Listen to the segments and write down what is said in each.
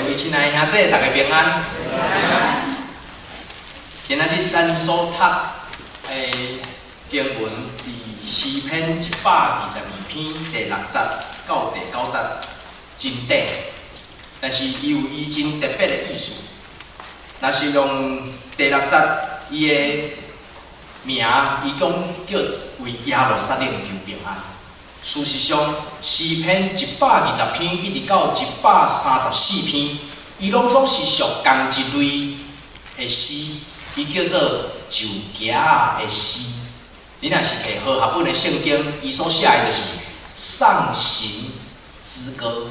各位亲爱的兄弟，大家平安。今仔日咱所读的经文伫诗篇122篇第6节到第9节，真短，但是伊有伊真特别的意思。若是用第6节，伊的名，伊讲叫为耶路撒冷求平安。事实上，诗篇120篇一直到134篇，伊拢总是属同一类的诗，伊叫做就行的诗。你若是摕和合本的圣经，伊所写的就是上行之歌，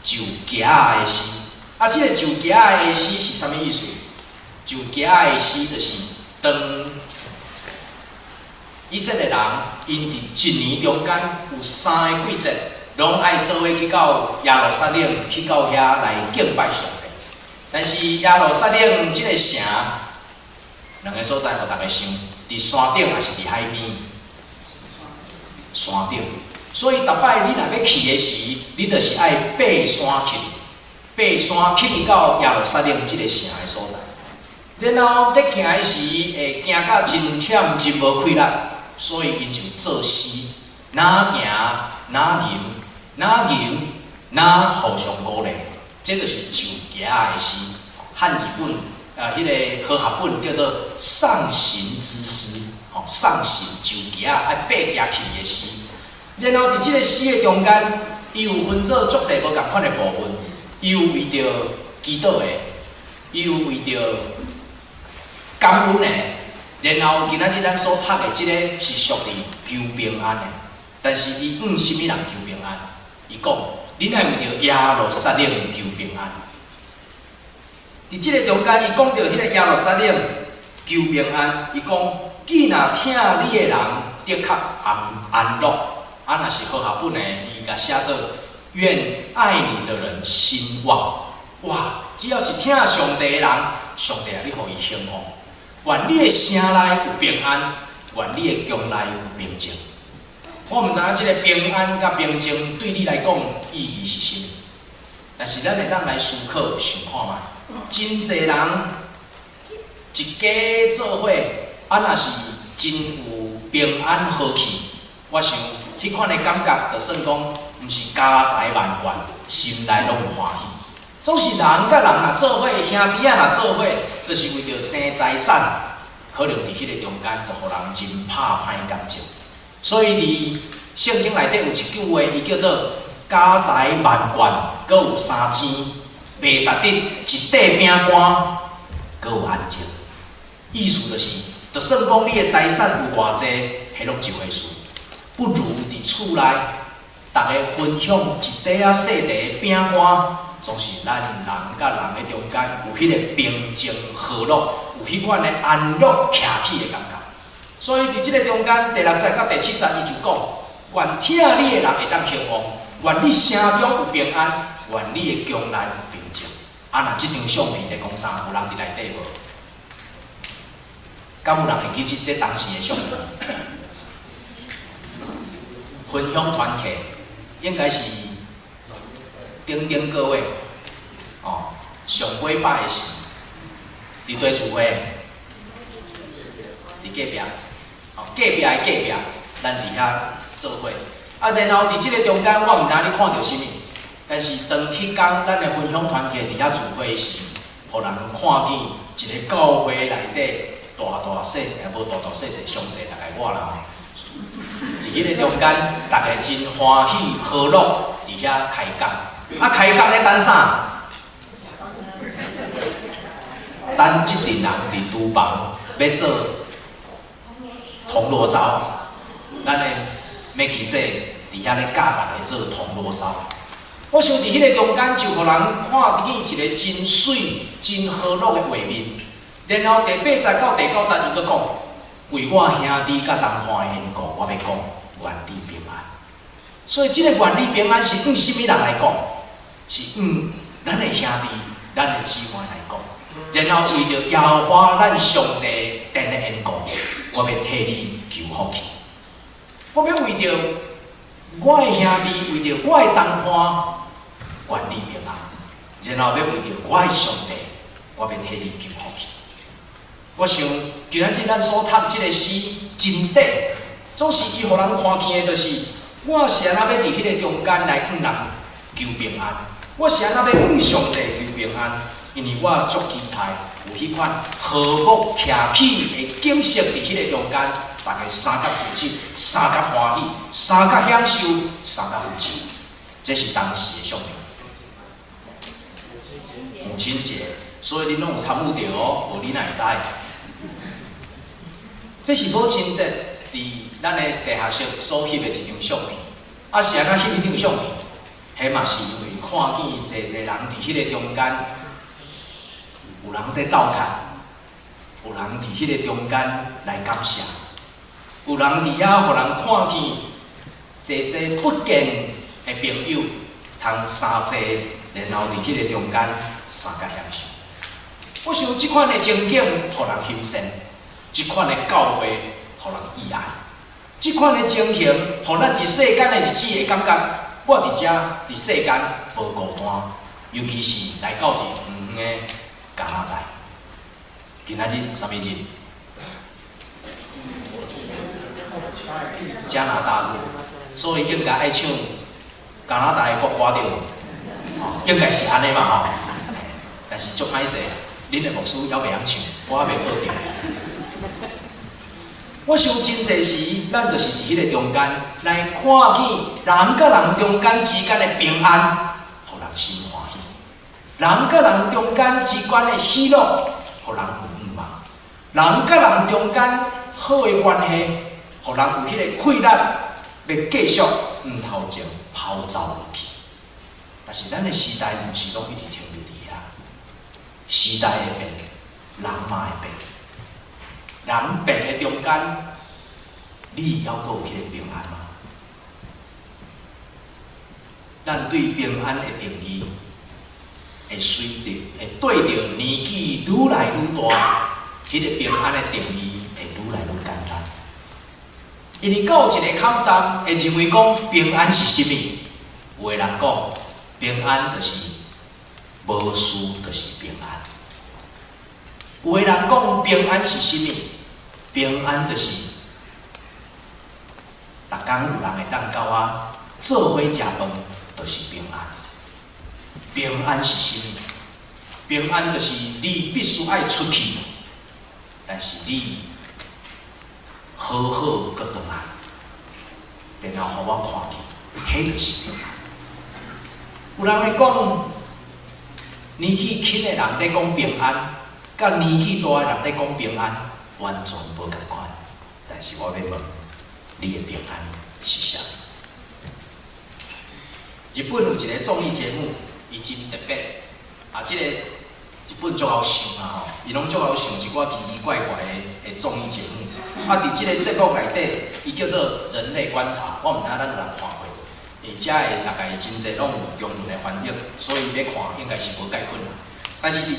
就行的诗。啊，这个就行的诗是啥物意思？就行的诗就是当以色列人因伫一年中间有3个季节，拢爱做伙去到耶路撒冷，去到遐来敬拜上帝。但是耶路撒冷这个城，两个所在，互大家想，伫山顶还是伫海边？山顶。所以逐摆你若要去的时，你就是爱爬山去，爬山去到耶路撒冷这个城的所在。然后在行的时，会行到真忝，真无气力。所以，因就作诗，哪行哪吟，哪吟哪互相鼓励，这就是就行的诗。汉语本迄个和合本叫做上行之诗，上行就行爱爬行去的诗。然后伫这个诗的中间，伊有分做足侪无共款的部分，伊有为着祈祷的，伊有为着感恩的。然后今仔日咱所读的即个是属于求平安的，但是伊啥物人求平安？伊讲，恁爱为着耶路撒冷求平安。伫即个中间，伊讲到迄个耶路撒冷求平安，伊讲，既若听你的人的确安乐，啊，若是和合本的，伊甲写做愿爱你的人兴旺。哇！只要是听上帝的人，上帝啊，你互伊兴旺。愿你的城内有平安，愿你的宫内有平静。我毋知影即个平安甲平静对你来讲意义是啥物，但是咱会当来思考想看觅。真侪人一家做伙，啊，若是真有平安和气，我想迄款的感觉，就算讲毋是家财万贯，心内拢有欢喜。总是人甲人若做伙，兄弟仔若做伙，就是为着争财产，可能伫迄个中间，就互人真拍歹感情。所以伫圣经内底有一句话，伊叫做“家财万贯，阁有3钱，袂值得一块饼干，阁有安静”。意思就是，就算讲你的财产有偌济，迄拢一回事，不如伫厝内，大家分享一块仔细地饼干。总是咱人甲人的中间有迄个平静和乐，有迄款的安乐徛起的感觉。所以伫即个中间第6节到第7节，伊就讲：愿听你的人会当兴旺，愿你城中有平安，愿你的宫内有平静。啊，若即张相片在讲啥？有人伫内底无？敢有人会记起这当时的相片？分享团契应该是。顶各位，上尾摆的是伫对厝伙，伫隔壁，隔壁的隔壁，咱伫遐做伙。啊，然后伫即个中间，我毋知影你看到啥物，但是当迄天咱的分享团契伫遐聚会时，互人看见一个教会内底大大细细，无大大细细，详细大概我啦。伫迄个中间，大家真欢喜和乐，伫遐开讲。啊，开讲咧等啥？等即阵人伫厨房要做铜锣烧，咱的麦记者伫遐咧教大家做铜锣烧。我想伫迄个中间，就互人看见一个真水、真和乐的画面。然后第8节到第9节，伊阁讲：为我兄弟甲同伴的缘故，我要讲愿你平安。所以，即个愿你平安是对什么人来讲？是咱的兄弟、咱的姊妹来讲，然后为着耶和华咱上帝殿的缘故，我要替你求福气。我要为着我的兄弟，为着我的同伴，愿你平安。然后要为着我的上帝，我要替你求福气。我想今仔日咱所读即个诗真短，总是伊互人看见的，就是我是安怎要伫迄个中间来向人求平安，我是安怎要向上帝求平安，因为我足期待有迄款和睦徛起的景色伫迄个中间，大家三甲自信，三甲欢喜，三甲享受，三甲有情，这是当时的相片。母亲节，所以恁拢有参与着哦，无你哪会知？这是母亲节伫咱的地下室所翕的一张相片。啊，是安怎翕迄张相片？迄嘛是因为看见济人伫迄个中间，有人在斗脚，有人伫迄个中间来感谢，有人伫遐互人看见济不见的朋友，通相济，然后伫迄个中间三甲享受。我想即款的情景，互人欣赏。即款的教会，互人意爱；即款的情形，互咱伫世间的日子会感觉，我伫遮伫世间无孤单，尤其是来到伫远远的加拿大。今仔日啥物日？加拿大日，所以应该爱唱加拿大的国歌对无？应该是安尼嘛吼。但是足歹势，恁的牧师还袂晓唱，我还袂学着。我想真侪时，咱就是伫迄个中间来看见人甲人中间之间的平安，互人心欢喜；人甲人中间之间的喜乐，互人有盼望；人甲人中间好的关系，互人有迄个快乐，要继续头前跑走落去。但是咱的时代毋是拢一直停留伫遐，时代会变，人嘛会变。人变的中间，你还阁有迄个平安吗？咱对平安的定义，会对着年纪愈来愈大，迄个平安的定义会愈来愈简单。因为到一个坎站，会认为讲平安是甚物？有的人讲平安就是无事就是平安。有的人讲平安是甚物？平安就是，逐工有人会当到啊，做伙食饭，就是平安。平安是甚物？平安就是你必须爱出去，但是你好好搁倒来，然后互我看见，迄就是平安。有人会讲，年纪轻的人在讲平安，甲年纪大的人在讲平安。完全无共款，但是我要问，你的平安是啥？日本有一个综艺节目，伊真特别，即个日本足好想啊吼，伊拢足好想一寡奇奇怪怪的综艺节目。伫即个节目内底，伊叫做《人类观察》，我毋知咱有人看过，遮的大概真侪拢有中文的翻译，所以要看应该是无介困难。但是伫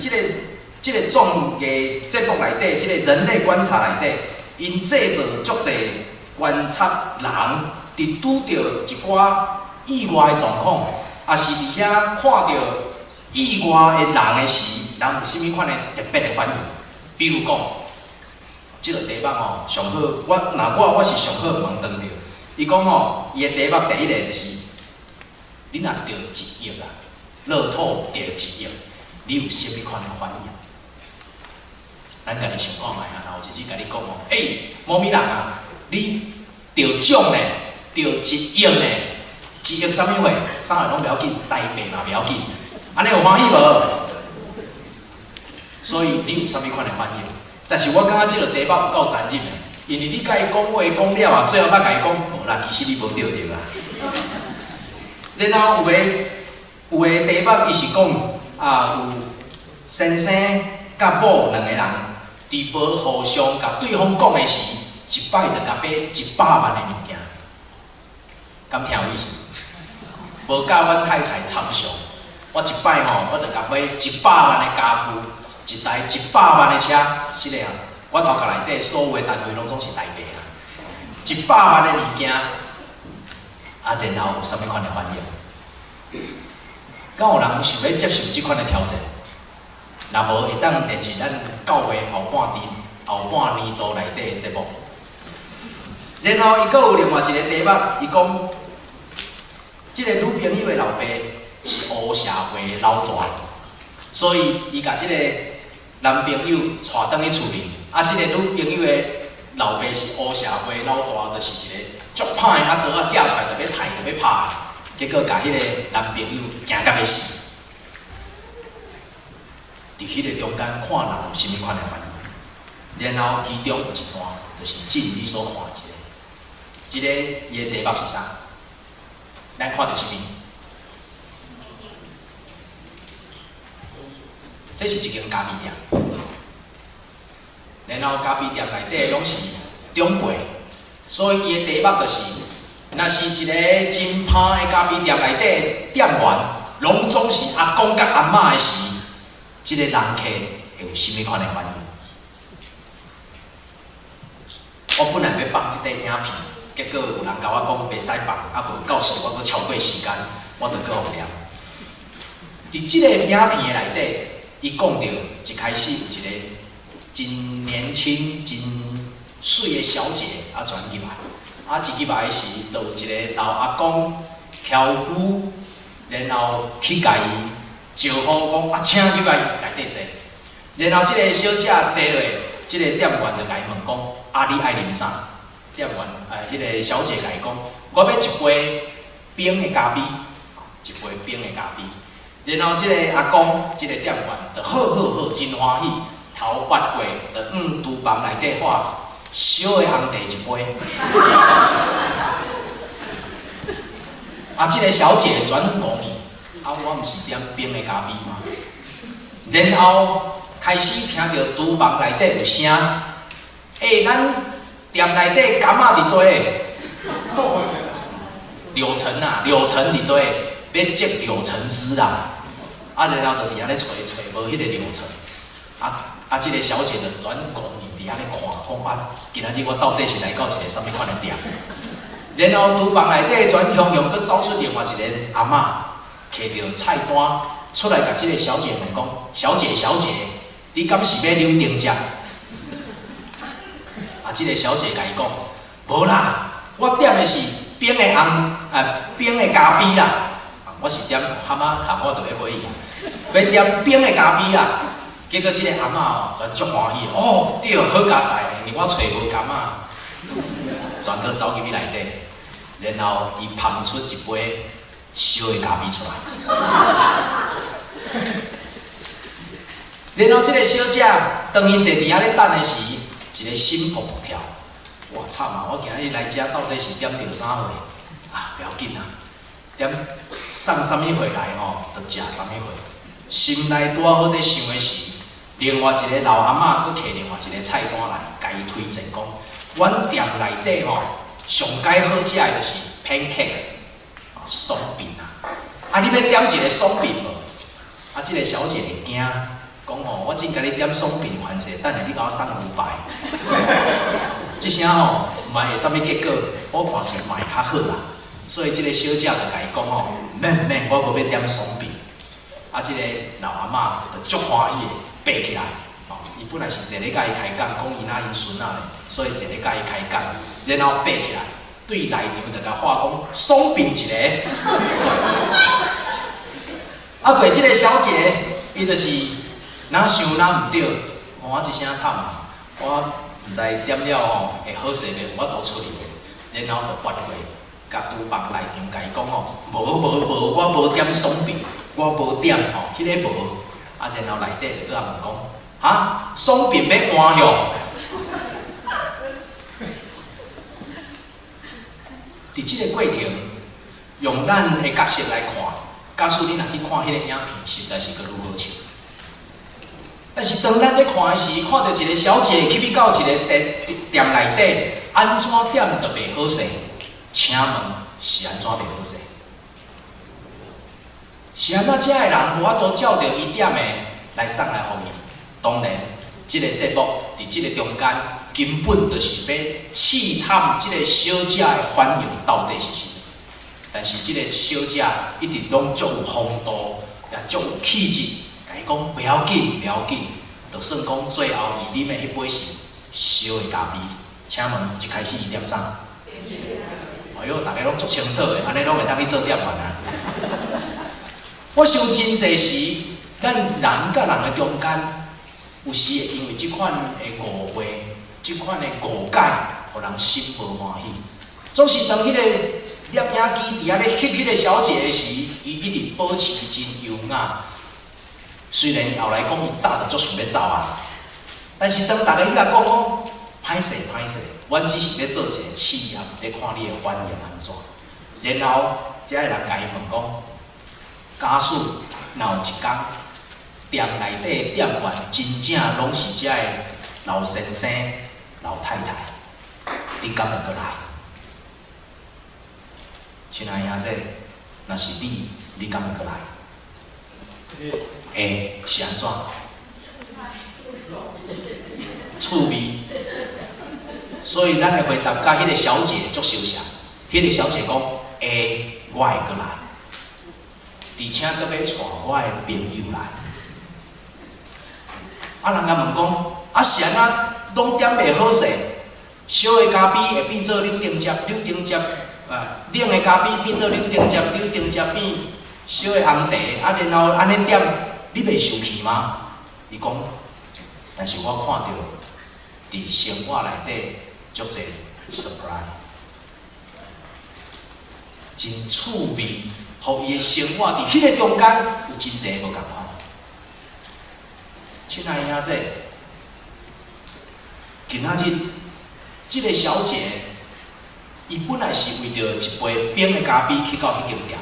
即个综艺节目内底，即个人类观察内底，因制作足侪观察人伫拄着一寡意外的状况，也是伫遐看到意外的人的时，人有啥物款的特别的反应？比如讲，即个题目吼上好，我是上好问当着，伊讲吼，伊的题目第一个就是，你若得1亿啊，乐透得1亿，你有啥物款的反应？咱家己想看卖啊，然后有一日甲你讲哦，某咪人啊，你得奖呢，得1亿呢，1亿啥物货，啥个拢袂要紧，台币嘛袂要紧，安尼有欢喜无？所以你有啥物款的反应？但是我感觉即个题目有够残忍的，因为你甲伊讲话讲了啊，最后才甲伊讲无啦，其实你无对着啦。然后有个题目伊是讲有先生甲某2个人。伫无互相甲对方讲的时，一摆就甲买100万的物件，敢听有意思？无甲阮太太参详，我一摆吼，我就甲买100万的家具，一台100万的车，是嘞啊！我头壳内底所有的单位拢总是台币啊，100万的物件，然后有啥物款的反应？敢有人想要接受即款的挑战？若无会当连是咱9月后半年度内底的节目。然后伊阁有另外一个题目，伊讲，即个女朋友的老爸是乌社会老大，所以伊甲即个男朋友带倒去厝里，啊，即个女朋友的老爸是乌社会老大，就是一个足歹的刀仔架出来就要刣就要拍，结果甲迄个男朋友惊甲要死。伫迄个中间看人有啥物款的反应，然后其中有一段就是正如你所看一个伊的题目是啥？咱看到啥物？这是一间咖啡店，然后咖啡店内底拢是长辈，所以伊的题目就是，若是一个真歹的咖啡店内底店员，拢总是阿公甲阿嬷的时。即个人客会有啥物款的反应？我本来要放即个影片，结果有人甲我讲袂使放，啊无到时我阁超过时间，我就阁互念。伫即个影片的内底，伊讲到一开始有一个真年轻、真水的小姐啊转入来，啊一入来时，就有一个老阿公挑骨，然后去甲伊。招呼讲啊，请入来内底坐。然后即个小姐坐落，即个店员就甲伊问讲：啊，你爱啉啥？店员迄个小姐甲伊讲：我要一杯冰的咖啡，一杯冰的咖啡。然后即个阿公，即个店员就好，真欢喜，头捌过，就厨房内底画小的红茶一杯。啊，即个小姐转讲伊。啊，我毋是点冰的咖啡嘛，然后开始听到厨房内底有声，咱店内底柑仔伫底，柳橙啊，柳橙伫底，要摘柳橙汁啦，啊，然后就伫遐咧找无迄个柳橙，即个小姐就转讲伊伫遐咧看，讲啊，今仔日我到底是来到一个啥物款的店，然后厨房内底转向又佫走出另外一个阿嬷。摕着菜单出来，甲即个小姐问讲：小姐，你敢是要柳丁汁？啊，即个小姐甲伊讲：无啦，我点的是冰的冰的咖啡啦。我是点蛤蟆头，我就要回伊，要点冰的咖啡啦。结果即个阿嬷哦，就足欢喜哦，对，好佳哉，因为我找无柑仔，全个走入去内底，然后伊捧出一杯。烧的咖啡出来，然后这个小姐当伊坐伫遐咧等的时，一个心噗噗跳。我惨啊！我今日来遮到底是点着啥货？啊，不要紧啊，点送啥物货来吼，就食啥物货。心内拄好在想的时，另外一个老阿嬷佫摕另外一个菜单来，甲伊推荐讲，阮店内底吼上解好食的就是 pancake。松饼啊！你要点一个松饼无？啊，即个小姐会惊，讲吼，我真甲你点松饼番薯，等下你甲我送500。即声吼，嘛会啥物结果？我看是嘛会较好啦。所以即个小姐就甲伊讲吼，免，我无要点松饼。啊，即个老阿嬷就足欢喜的爬起来，哦，伊本来是坐咧甲伊开讲，讲伊因孙仔咧，所以坐咧甲伊开讲，然后爬起来。对内场就甲话讲松饼一个，啊，过即个小姐，伊就是哪想哪毋对，我一声惨啊！我毋知点了吼会好势袂，我都出去，然后就发过，甲厨房内场甲伊讲吼，无，我无点松饼，我无点吼，迄个无，啊，然后内底就搁问讲，哈，松饼要换向。伫即个过程，用咱的角色来看，假使你若去看迄个影片，实在是阁愈好笑。但是当咱咧看的时，看到一个小姐去到一个店内底，安怎点就袂好势？请问是安怎袂好势？是安怎遮个人无法度照着伊点的来送来互伊？当然，即个节目伫即个中间。根本就是要试探即个小姐的反应到底是啥，但是即个小姐一直拢足有风度，也足有气质，甲伊讲不要紧，不要紧，就算讲最后伊啉的迄杯是烧的咖啡，请问一开始伊点啥？哎哟，大家拢足清楚的，安尼拢会当去做点饭啊。我想真侪时，咱人甲人的中间，有时会因为即款的误会、即款的误解，互人心无欢喜。总是当迄个摄影机伫遐咧翕迄个小姐的时，伊一直保持真优雅。虽然后来讲伊早就足想要走啊，但是当大家伊甲讲讲，歹势歹势，阮只是要做一个试验，咧看你的反应安怎。然后，遮个人甲伊问讲，假使若有一天，店内底的店员真正拢是遮个老先生、老太太，你敢会过来？亲爱兄姐，若是你，你敢会过来？会是安怎？趣味。所以咱的回答甲迄个小姐足相像。迄个小姐讲：会，我会过来，而且阁要带我的朋友来。啊，人家问讲：啊是安怎？拢点袂好势？烧的咖啡会变做柳丁汁，冷的咖啡变做柳丁汁变烧的红茶，啊，然后安尼点，你袂生气吗？伊讲，但是我看到伫生活内底足侪 surprise， 真趣味，互伊的生活伫迄个中间有真侪无共款。亲爱兄姐，今仔日即个小姐，伊本来是为着一杯冰的咖啡去到迄间店。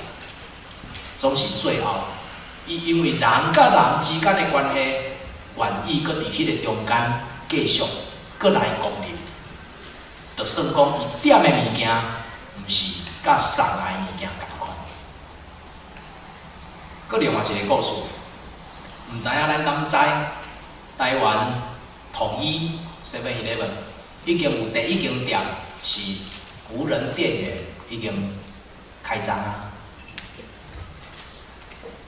总是最后，伊因为人甲人之间的关系，愿意搁伫迄个中间继续搁来光临，就算讲伊点的物件，毋是甲送来的物件共款。搁另外一个故事，毋知影咱敢知？台湾统一 7-11已经有第一间店是无人店员已经开张啊。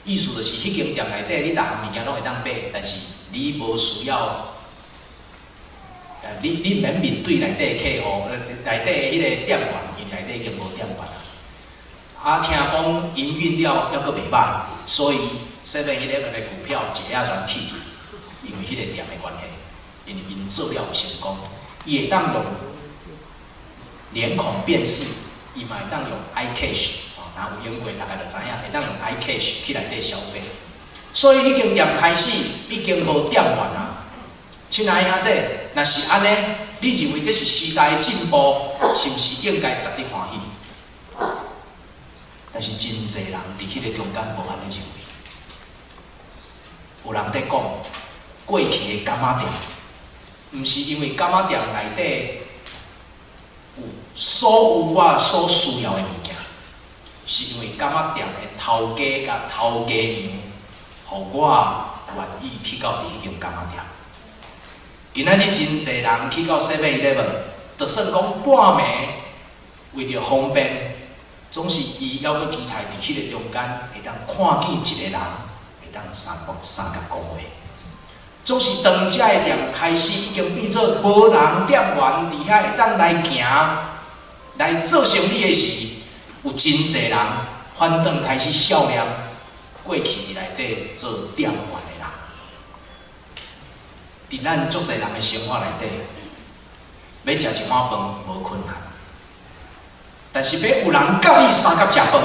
意思就是，迄间店内底，你逐项物件拢会当买，但是你无需要，你免面对内底客户，内底迄个店员，因内底已经无店员啦。啊，听讲营运了，还阁袂歹，所以7-11的股票一下全起去，因为迄个店的关系，因为因做了有成功，伊会当用脸孔辨识，伊嘛会当用 iCash。若有用过，大家就知影，会当用 iCash 去内底消费。所以迄间店开始已经无店员啊。亲爱兄姐，若是安尼，你认为这是时代的进步，是毋是应该值得欢喜？但是真侪人伫迄个中间无安尼认为。有人在讲，过去的柑仔店，毋是因为柑仔店内底有所有我所需要的物件。是因为柑仔店的头家甲头家娘，互我愿意去到伫迄间柑仔店。今仔日真侪人去到 7-11，就算讲半暝，为着方便，总是伊还阁期待伫迄个中间会当看见一个人，会当三角讲话。总是当遮个店开始已经变做无人店员伫遐会当来行来做生意的时。有真侪人反倒开始笑念过去伫内底做店员的人，伫咱足侪人的生活内底，要食一碗饭无困难，但是要有人甲你三角食饭，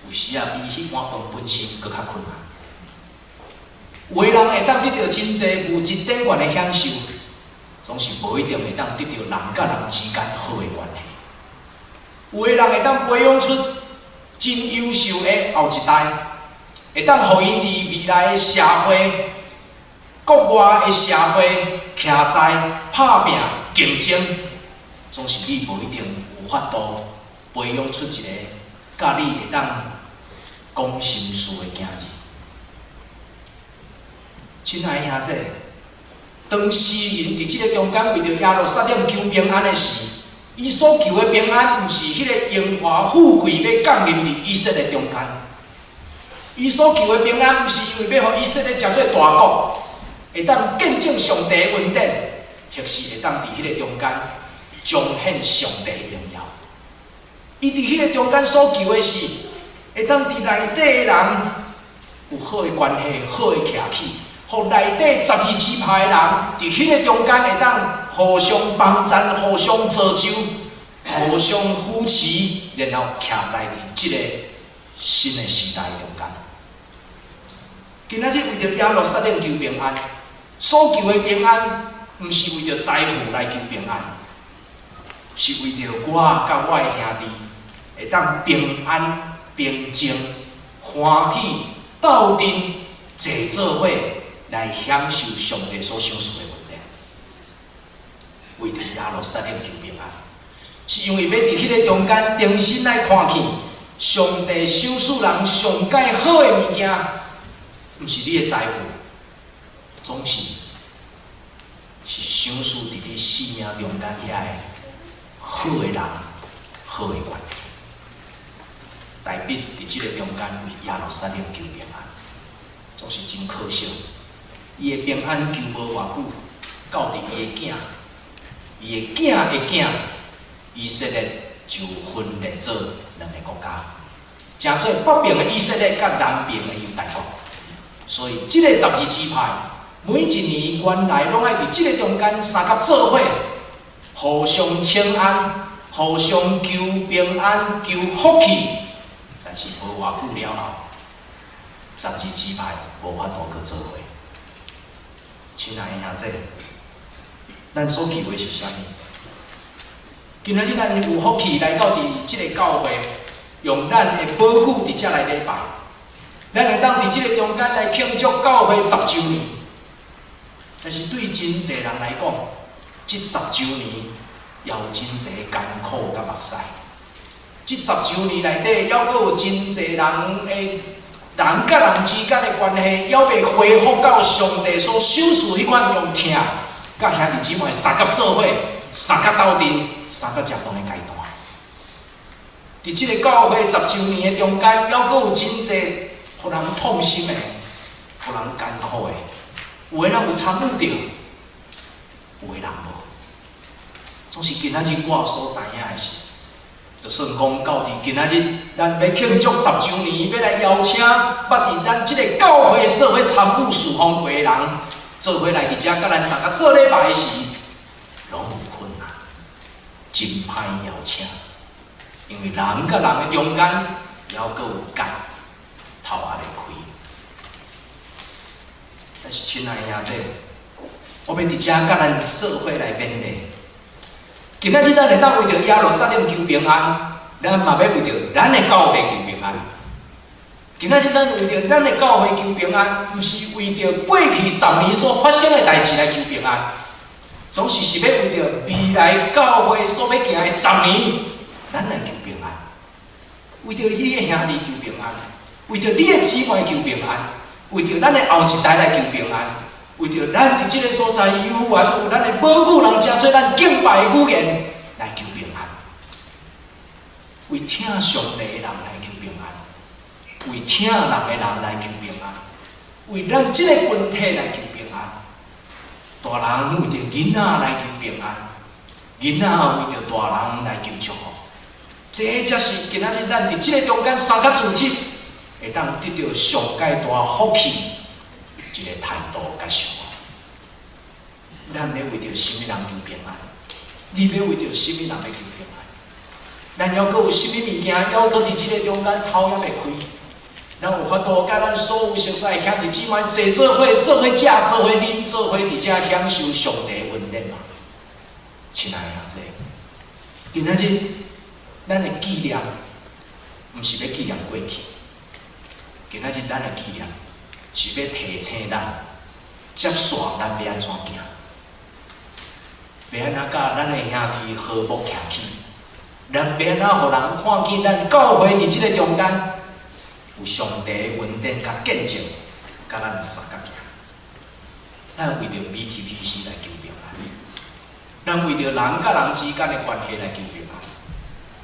有时啊比迄碗饭本身搁较困难。有的人会当得到真侪物质顶悬的享受，总是无一定会当得到人甲人之间好的关系。有的人会当培养出真优秀的后一代，会当互因伫未来的社会、国外的社会徛在拍拼竞争，总是你无一定有法度培养出一个甲你会当讲心事的囝儿。亲爱兄姐，当诗人伫即个中间为着耶路撒冷求平安的时，伊所求的平安，毋是迄个荣华富贵要降临伫以色列中间，伊所求的平安，毋是因为要互以色列食做大国，会当见证上帝的恩典，或是会当伫迄个中间彰显上帝的荣耀。伊伫迄个中间所求的是，会当伫内底的人有好的关系、好的徛起，互内底12支派的人伫迄个中间会当互相帮衬、互相造就、互相扶持，然后徛在伫即个新的时代中间。今仔日为着耶路撒冷求平安，所求的平安，毋是为着财富来求平安，是为着我甲我的兄弟会当平安、平静、欢喜、斗阵、坐做伙来享受上帝所赏赐的恩典。为着耶路撒冷求平安，是因为要伫迄个中间重新来看见上帝赏赐人上介好的物件。毋是你的财富，总是赏赐伫你生命中间遐个好的人、好的关系。大笔伫即个中间为耶路撒冷求平安，总是真可惜。伊的平安求无偌久，到伫伊的囝，伊的囝的囝，以色列就分裂做两个国家，诚做北边的以色列甲南边的犹大国。所以，即个12支派，每一年原来拢爱伫即个中间三甲做伙，互相请安，互相求平安、求福气。但是无偌久了后，12支派无法度去做伙。亲爱的兄弟，咱所求的是啥物？今仔日咱有福气来到伫即个教会，用咱的宝骨伫遮来礼拜。咱会当伫即个中间来庆祝教会10周年，但是对真侪人来讲，即10周年也有真侪艰苦甲目屎。即10周年内底，还阁有真侪人的人甲人之间的关系，还未恢复到上帝所赏赐迄款用疼，甲兄弟姊妹三甲做伙、三甲斗阵、三甲食饭的阶段。伫即个教会10周年的中间，还阁有真侪互人痛心的，互人艰苦的，有的人有参与着，有的人无。总是今仔日我所知影的是，就算讲到伫今仔日，咱要庆祝10周年，要来邀请捌伫咱即个教会做伙参与侍奉过的人，做伙来伫遮甲咱三甲做礼拜的时，拢有困难，真歹邀请，因为人甲人的中间，还阁有隔。头也袂开，但是亲爱的兄弟，我要伫遮甲咱做伙来勉励。今仔日咱会当为着耶路撒冷求平安，咱嘛要为着咱的教会求平安。今仔日咱为着咱的教会求平安，毋是为着过去10年所发生的代志来求平安，总是要为着未来教会所要行的10年，咱来求平安，为着你的兄弟求平安。为着你的姊妹求平安，为着咱的后一代来求平安，为着咱伫即个所在有缘有咱的宝骨人诚做咱敬拜的语言来求平安，为听上帝的人来求平安，为听人的人来求平安，为咱即个群体来求平安。大人为着囡仔来求平安，囡仔为着大人来求祝福。这才是今仔日咱伫即个中间三甲组织。会当得到上介大福气一个态度甲想法。咱要为着什么人求平安？你要为着什么人来求平安？咱还阁有什么物件？还阁伫即个中间头也袂开？咱有法度甲咱所有熟悉的兄弟姊妹坐做伙、做伙食、做伙啉、做伙伫遮享受上帝的恩典嘛？亲爱的兄弟，今仔日咱的纪念，毋是要纪念过去。今仔日咱的纪念是要提醒咱，接线咱要安怎行，要安怎甲咱的兄弟和睦徛起，咱要安怎互人看见咱教会伫即个中间有上帝的恩典甲见证，甲咱三甲行。咱为着 BTPC 来求平安，咱为着人甲人之间的关系来求平安，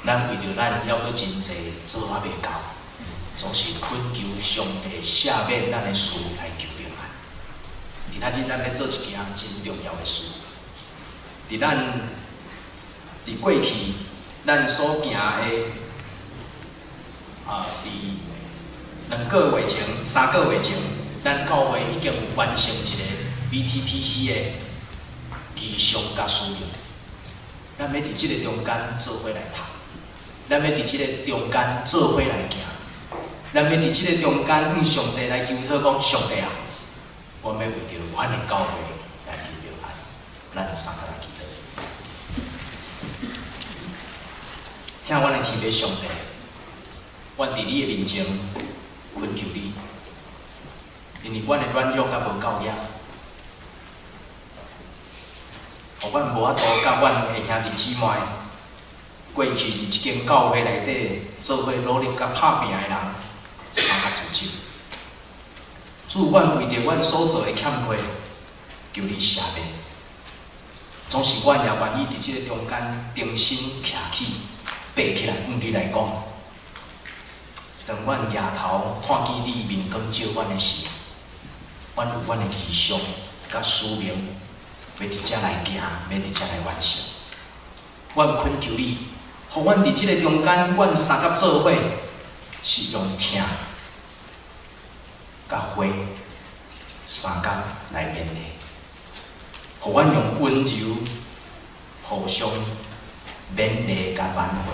咱为着咱还阁真济做啊袂到。总是恳求上帝赦免咱的事来求平安。今仔日咱要做一件真重要的事，伫过去咱所行的伫2个月前、3个月前，咱教会已经有完成一个 BTPC 的仪式甲使命。咱要伫即个中间做伙来读，咱要伫即个中间做伙来行，咱要伫即个中间向上帝来求讨讲：上帝啊，我要为着阮的教会来求平安。咱三个来祈祷。听阮的天父上帝，阮伫你的面前恳求你，因为阮的软弱甲无够了，互阮无法度甲阮的兄弟姊妹，过去伫即间教会内底做伙努力甲拍拼的人，相合自责。主，阮为着阮所做的欠亏，求你赦免。总是阮也愿意伫即个中间重新徛起。爬起来，你来讲。当阮抬头看见你面光照阮的时，阮有阮的理想甲使命，要伫遮来行，要伫遮来完成。阮恳求你，互阮伫即个中间，阮三甲做伙是用听、甲花三甲来勉励，互阮用温柔、互相。勉励甲挽回，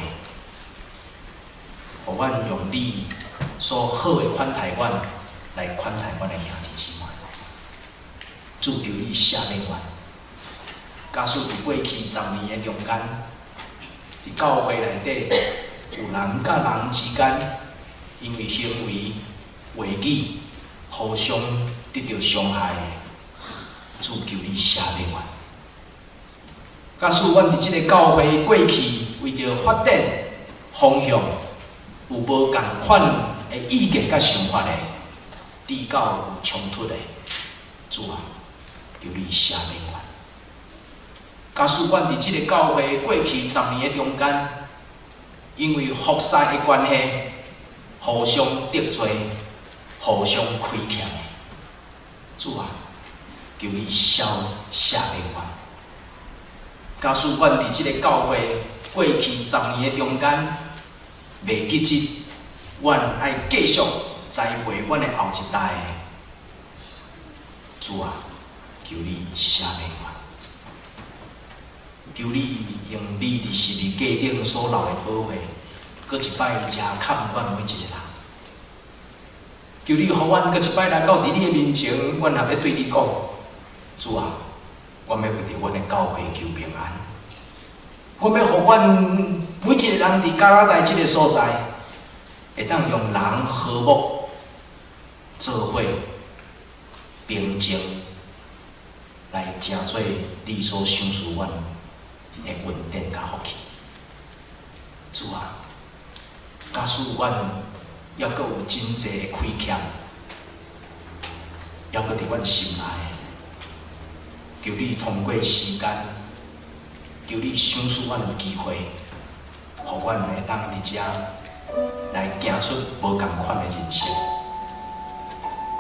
互阮用你所好的款待阮来款待阮的兄弟姊妹。主，求你赦免阮。假使伫过去10年的中间，伫教会内底有人甲人之间，因为行为、话语互相得到伤害的，主，求你赦免阮。假使阮伫即个教会过去为着发展方向有无共款的意见甲想法的，递到有冲突的，主啊，求你赦免阮。假使阮伫即个教会过去10年的中间，因为服侍的关系，互相得罪、互相亏欠的，主啊，求你赦免阮。假使阮伫即个教会过去10年的中间袂记即，阮爱继续栽培阮的后一代的。主啊，求你赦免阮，求你用你伫十字架顶所留的宝血，搁一摆遮看阮每一个人。求你互阮搁一摆来到伫你的面前，阮也要对你讲，主啊。我要为着阮的教会求平安，我要互阮每一个人伫加拿大即个所在，会当用人和睦做伙平静，来成做你所想赐阮的稳定甲福气。主啊，假使阮抑阁有真侪的亏欠，抑阁伫阮心内。求你通过时间，求你赏赐阮有机会，互阮会当伫遮来行出无共款的人生。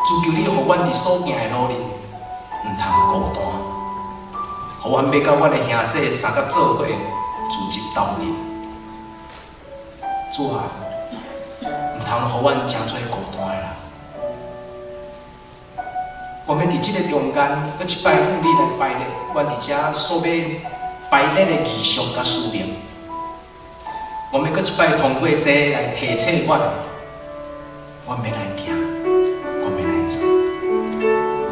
主，求你互阮伫所行的路里，毋通孤单，互阮要甲阮的兄弟三甲做伙自入斗阵。主啊，毋通互阮真做孤单的人。我们伫即个中间，搁一摆用你来排列，阮伫遮所要排列的意向甲使命。我们搁一摆通过这来提醒阮，阮要来行，阮要来做。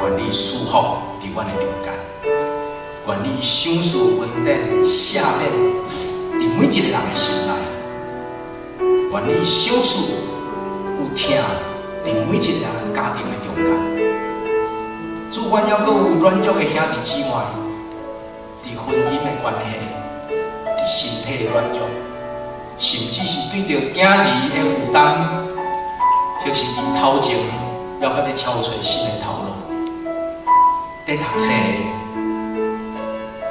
愿你赐福伫阮的中间，愿你赏赐稳定赦免伫每一个人的心内，愿你赏赐有听伫每一个人家庭的中间。主，阮还阁有软弱的兄弟姊妹，伫婚姻的关系，伫身体的软弱，甚至是对着囝儿的负担，或是伫头前还搁咧超找新的头路，伫读册的，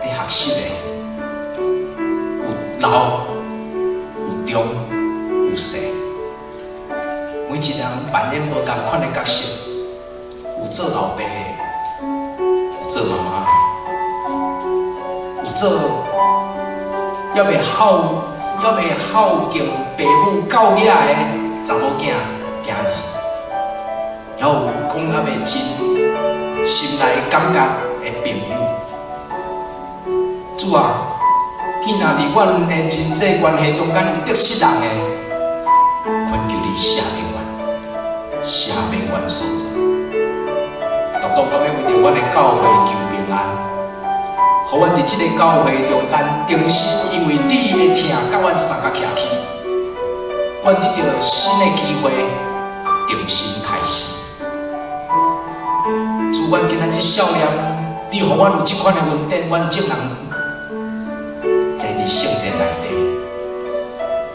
伫学习的，有老有中有细，每每一个人扮演无同款的角色，有做老爸的，有做妈妈的，有做要袂孝敬父母教囝的查某囝囝儿，也有讲也袂真心内感觉的朋友。主啊，既然伫阮的人际关系中间有得失人的，恳求你赦免阮，赦免阮所做。独独我要为着阮的教会求平安，互阮伫即个教会中间重新因为你的听，甲阮三甲徛起，阮得到新的机会，重新开始。主，阮今仔日少年，你互阮有即款的恩典，阮众人坐伫圣殿内底，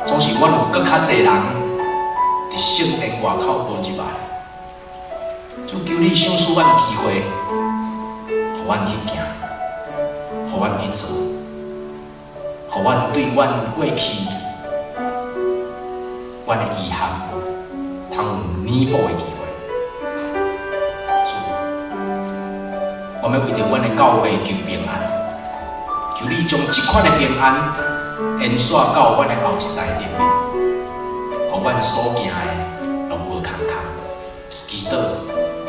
总是阮有搁较侪人伫圣殿外口无入来。主，求你赏赐阮机会，互阮去行，互阮去做，互阮对阮过去、阮的遗憾，通有弥补的机会。主，我们为着阮的教会求平安，求你将即款的平安延续到阮的后一代里面，互阮所行的拢无空空。祈祷、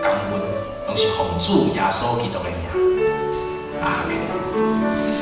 感恩，拢是奉主耶稣基督的名。阿门。